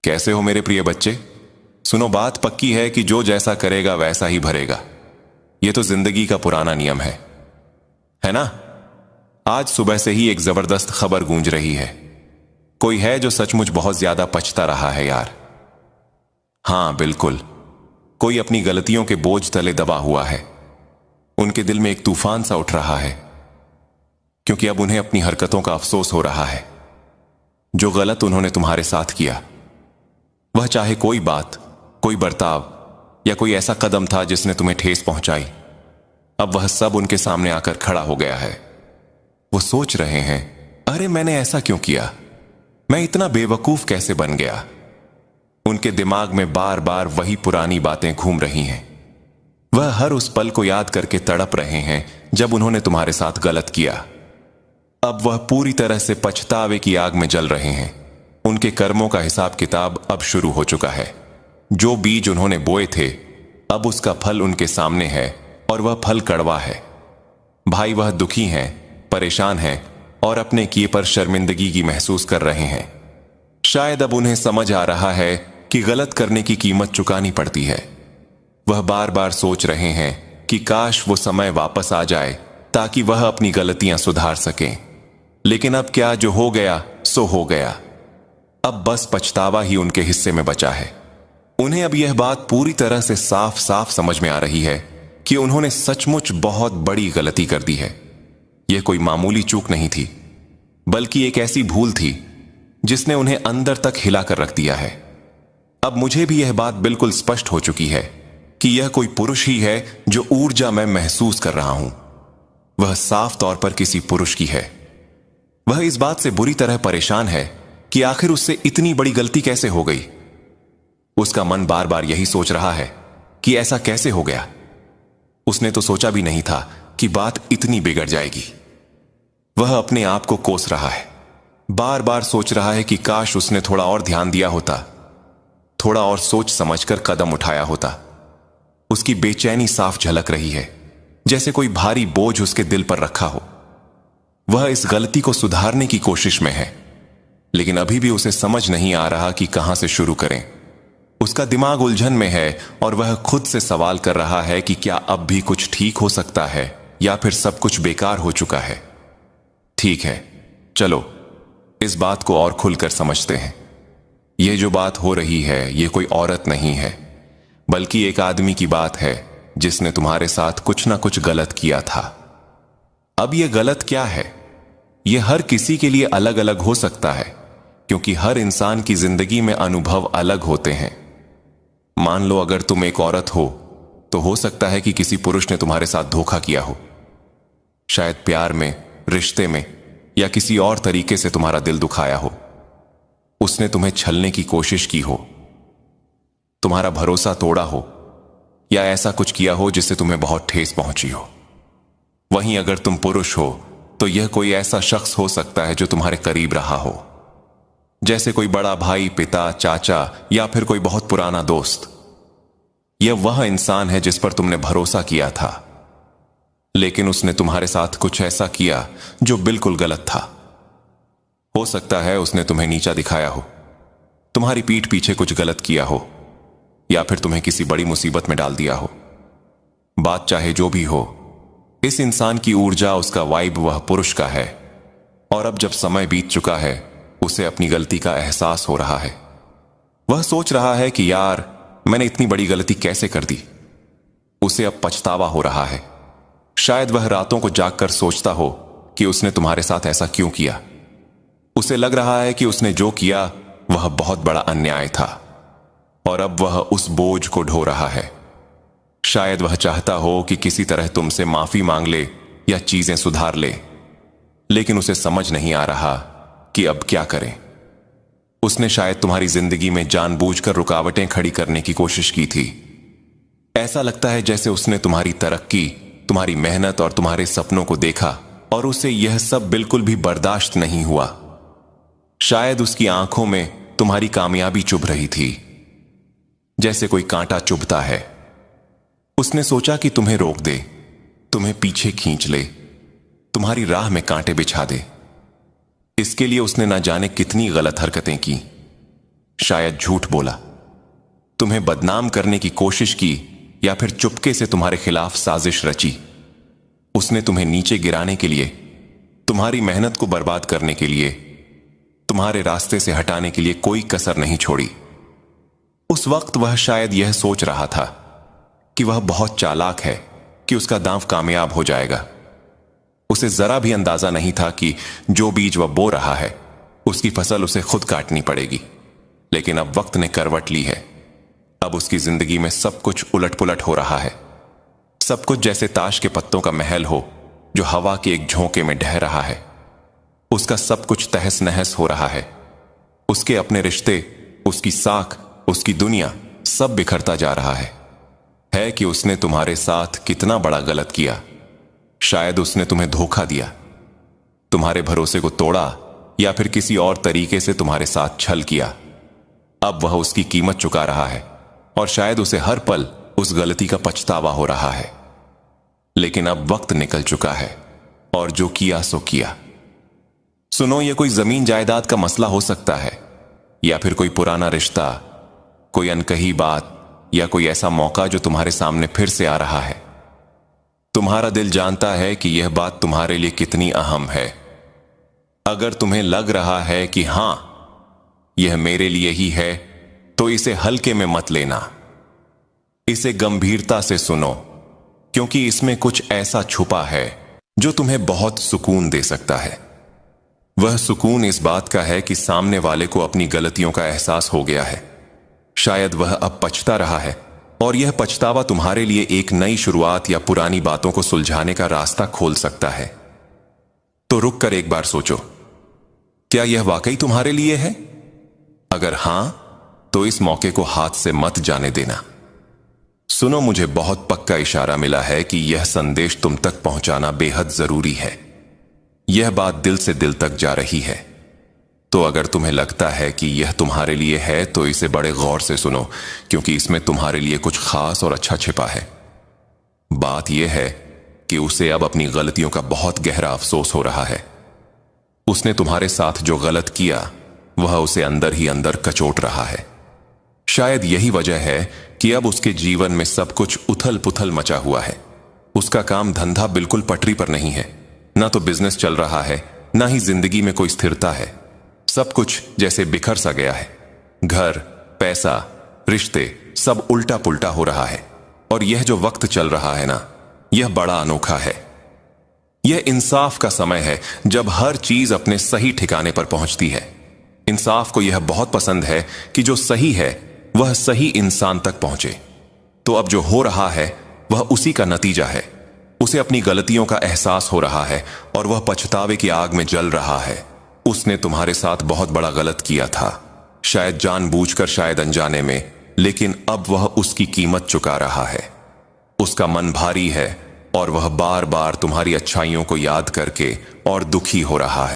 कैसे हो मेरे प्रिय बच्चे। सुनो, बात पक्की है कि जो जैसा करेगा वैसा ही भरेगा। ये तो जिंदगी का पुराना नियम है ना। आज सुबह से ही एक जबरदस्त खबर गूंज रही है। कोई है जो सचमुच बहुत ज्यादा पछता रहा है यार। हाँ बिल्कुल, कोई अपनी गलतियों के बोझ तले दबा हुआ है। उनके दिल में एक तूफान सा उठ रहा है, क्योंकि अब उन्हें अपनी हरकतों का अफसोस हो रहा है। जो गलत उन्होंने तुम्हारे साथ किया, वह चाहे कोई बात, कोई बर्ताव या कोई ऐसा कदम था जिसने तुम्हें ठेस पहुंचाई, अब वह सब उनके सामने आकर खड़ा हो गया है। वो सोच रहे हैं, अरे मैंने ऐसा क्यों किया, मैं इतना बेवकूफ कैसे बन गया। उनके दिमाग में बार बार वही पुरानी बातें घूम रही हैं। वह हर उस पल को याद करके तड़प रहे हैं जब उन्होंने तुम्हारे साथ गलत किया। अब वह पूरी तरह से पछतावे की आग में जल रहे हैं। उनके कर्मों का हिसाब किताब अब शुरू हो चुका है। जो बीज उन्होंने बोए थे, अब उसका फल उनके सामने है और वह फल कड़वा है। भाई वह दुखी हैं, परेशान हैं और अपने किए पर शर्मिंदगी की महसूस कर रहे हैं। शायद अब उन्हें समझ आ रहा है कि गलत करने की कीमत चुकानी पड़ती है। वह बार बार सोच रहे हैं कि काश वो समय वापस आ जाए ताकि वह अपनी गलतियां सुधार सकें। लेकिन अब क्या, जो हो गया सो हो गया। अब बस पछतावा ही उनके हिस्से में बचा है। उन्हें अब यह बात पूरी तरह से साफ साफ समझ में आ रही है कि उन्होंने सचमुच बहुत बड़ी गलती कर दी है। यह कोई मामूली चूक नहीं थी, बल्कि एक ऐसी भूल थी जिसने उन्हें अंदर तक हिला कर रख दिया है। अब मुझे भी यह बात बिल्कुल स्पष्ट हो चुकी है कि यह कोई पुरुष ही है जो ऊर्जा मैं महसूस कर रहा हूं। वह साफ तौर पर किसी पुरुष की है। वह इस बात से बुरी तरह परेशान है कि आखिर उससे इतनी बड़ी गलती कैसे हो गई। उसका मन बार बार यही सोच रहा है कि ऐसा कैसे हो गया। उसने तो सोचा भी नहीं था कि बात इतनी बिगड़ जाएगी। वह अपने आप को कोस रहा है, बार बार सोच रहा है कि काश उसने थोड़ा और ध्यान दिया होता, थोड़ा और सोच समझकर कदम उठाया होता। उसकी बेचैनी साफ झलक रही है, जैसे कोई भारी बोझ उसके दिल पर रखा हो। वह इस गलती को सुधारने की कोशिश में है, लेकिन अभी भी उसे समझ नहीं आ रहा कि कहां से शुरू करें। उसका दिमाग उलझन में है और वह खुद से सवाल कर रहा है कि क्या अब भी कुछ ठीक हो सकता है या फिर सब कुछ बेकार हो चुका है। ठीक है, चलो इस बात को और खुलकर समझते हैं। यह जो बात हो रही है, यह कोई औरत नहीं है, बल्कि एक आदमी की बात है जिसने तुम्हारे साथ कुछ ना कुछ गलत किया था। अब यह गलत क्या है, यह हर किसी के लिए अलग अलग हो सकता है, क्योंकि हर इंसान की जिंदगी में अनुभव अलग होते हैं। मान लो अगर तुम एक औरत हो, तो हो सकता है कि किसी पुरुष ने तुम्हारे साथ धोखा किया हो। शायद प्यार में, रिश्ते में या किसी और तरीके से तुम्हारा दिल दुखाया हो। उसने तुम्हें छलने की कोशिश की हो, तुम्हारा भरोसा तोड़ा हो या ऐसा कुछ किया हो जिससे तुम्हें बहुत ठेस पहुंची हो। वहीं अगर तुम पुरुष हो, तो यह कोई ऐसा शख्स हो सकता है जो तुम्हारे करीब रहा हो, जैसे कोई बड़ा भाई, पिता, चाचा या फिर कोई बहुत पुराना दोस्त। यह वह इंसान है जिस पर तुमने भरोसा किया था, लेकिन उसने तुम्हारे साथ कुछ ऐसा किया जो बिल्कुल गलत था। हो सकता है उसने तुम्हें नीचा दिखाया हो, तुम्हारी पीठ पीछे कुछ गलत किया हो, या फिर तुम्हें किसी बड़ी मुसीबत में डाल दिया हो। बात चाहे जो भी हो, इस इंसान की ऊर्जा, उसका वाइब वह पुरुष का है। और अब जब समय बीत चुका है, उसे अपनी गलती का एहसास हो रहा है। वह सोच रहा है कि यार, मैंने इतनी बड़ी गलती कैसे कर दी। उसे अब पछतावा हो रहा है। शायद वह रातों को जागकर सोचता हो कि उसने तुम्हारे साथ ऐसा क्यों किया। उसे लग रहा है कि उसने जो किया वह बहुत बड़ा अन्याय था, और अब वह उस बोझ को ढो रहा है। शायद वह चाहता हो कि किसी तरह तुमसे माफी मांग ले या चीजें सुधार ले, लेकिन उसे समझ नहीं आ रहा कि अब क्या करें। उसने शायद तुम्हारी जिंदगी में जानबूझकर रुकावटें खड़ी करने की कोशिश की थी। ऐसा लगता है जैसे उसने तुम्हारी तरक्की, तुम्हारी मेहनत और तुम्हारे सपनों को देखा और उसे यह सब बिल्कुल भी बर्दाश्त नहीं हुआ। शायद उसकी आंखों में तुम्हारी कामयाबी चुभ रही थी, जैसे कोई कांटा चुभता है। उसने सोचा कि तुम्हें रोक दे, तुम्हें पीछे खींच ले, तुम्हारी राह में कांटे बिछा दे। इसके लिए उसने न जाने कितनी गलत हरकतें की। शायद झूठ बोला, तुम्हें बदनाम करने की कोशिश की, या फिर चुपके से तुम्हारे खिलाफ साजिश रची। उसने तुम्हें नीचे गिराने के लिए, तुम्हारी मेहनत को बर्बाद करने के लिए, तुम्हारे रास्ते से हटाने के लिए कोई कसर नहीं छोड़ी। उस वक्त वह शायद यह सोच रहा था कि वह बहुत चालाक है, कि उसका दांव कामयाब हो जाएगा। उसे जरा भी अंदाजा नहीं था कि जो बीज वह बो रहा है उसकी फसल उसे खुद काटनी पड़ेगी। लेकिन अब वक्त ने करवट ली है। अब उसकी जिंदगी में सब कुछ उलट पुलट हो रहा है। सब कुछ जैसे ताश के पत्तों का महल हो जो हवा के एक झोंके में ढह रहा है। उसका सब कुछ तहस नहस हो रहा है। उसके अपने रिश्ते, उसकी साख, उसकी दुनिया, सब बिखरता जा रहा है कि उसने तुम्हारे साथ कितना बड़ा गलत किया। शायद उसने तुम्हें धोखा दिया, तुम्हारे भरोसे को तोड़ा, या फिर किसी और तरीके से तुम्हारे साथ छल किया। अब वह उसकी कीमत चुका रहा है और शायद उसे हर पल उस गलती का पछतावा हो रहा है। लेकिन अब वक्त निकल चुका है और जो किया सो किया। सुनो, यह कोई जमीन जायदाद का मसला हो सकता है, या फिर कोई पुराना रिश्ता, कोई अनकही बात, या कोई ऐसा मौका जो तुम्हारे सामने फिर से आ रहा है। तुम्हारा दिल जानता है कि यह बात तुम्हारे लिए कितनी अहम है। अगर तुम्हें लग रहा है कि हां, यह मेरे लिए ही है, तो इसे हल्के में मत लेना। इसे गंभीरता से सुनो, क्योंकि इसमें कुछ ऐसा छुपा है जो तुम्हें बहुत सुकून दे सकता है। वह सुकून इस बात का है कि सामने वाले को अपनी गलतियों का एहसास हो गया है। शायद वह अब पछता रहा है, और यह पछतावा तुम्हारे लिए एक नई शुरुआत या पुरानी बातों को सुलझाने का रास्ता खोल सकता है। तो रुक कर एक बार सोचो, क्या यह वाकई तुम्हारे लिए है? अगर हां, तो इस मौके को हाथ से मत जाने देना। सुनो, मुझे बहुत पक्का इशारा मिला है कि यह संदेश तुम तक पहुंचाना बेहद जरूरी है। यह बात दिल से दिल तक जा रही है। तो अगर तुम्हें लगता है कि यह तुम्हारे लिए है, तो इसे बड़े गौर से सुनो, क्योंकि इसमें तुम्हारे लिए कुछ खास और अच्छा छिपा है। बात यह है कि उसे अब अपनी गलतियों का बहुत गहरा अफसोस हो रहा है। उसने तुम्हारे साथ जो गलत किया वह उसे अंदर ही अंदर कचोट रहा है। शायद यही वजह है कि अब उसके जीवन में सब कुछ उथल पुथल मचा हुआ है। उसका काम धंधा बिल्कुल पटरी पर नहीं है। ना तो बिजनेस चल रहा है, ना ही जिंदगी में कोई स्थिरता है। सब कुछ जैसे बिखर सा गया है। घर, पैसा, रिश्ते, सब उल्टा पुल्टा हो रहा है। और यह जो वक्त चल रहा है ना, यह बड़ा अनोखा है। यह इंसाफ का समय है, जब हर चीज अपने सही ठिकाने पर पहुंचती है। इंसाफ को यह बहुत पसंद है कि जो सही है वह सही इंसान तक पहुंचे। तो अब जो हो रहा है वह उसी का नतीजा है। उसे अपनी गलतियों का एहसास हो रहा है और वह पछतावे की आग में जल रहा है। उसने तुम्हारे साथ बहुत बड़ा गलत किया था, शायद जानबूझकर, शायद अनजाने में, लेकिन अब वह उसकी कीमत चुका रहा है। उसका मन भारी है और वह बार बार तुम्हारी अच्छाइयों को याद करके और दुखी हो रहा है।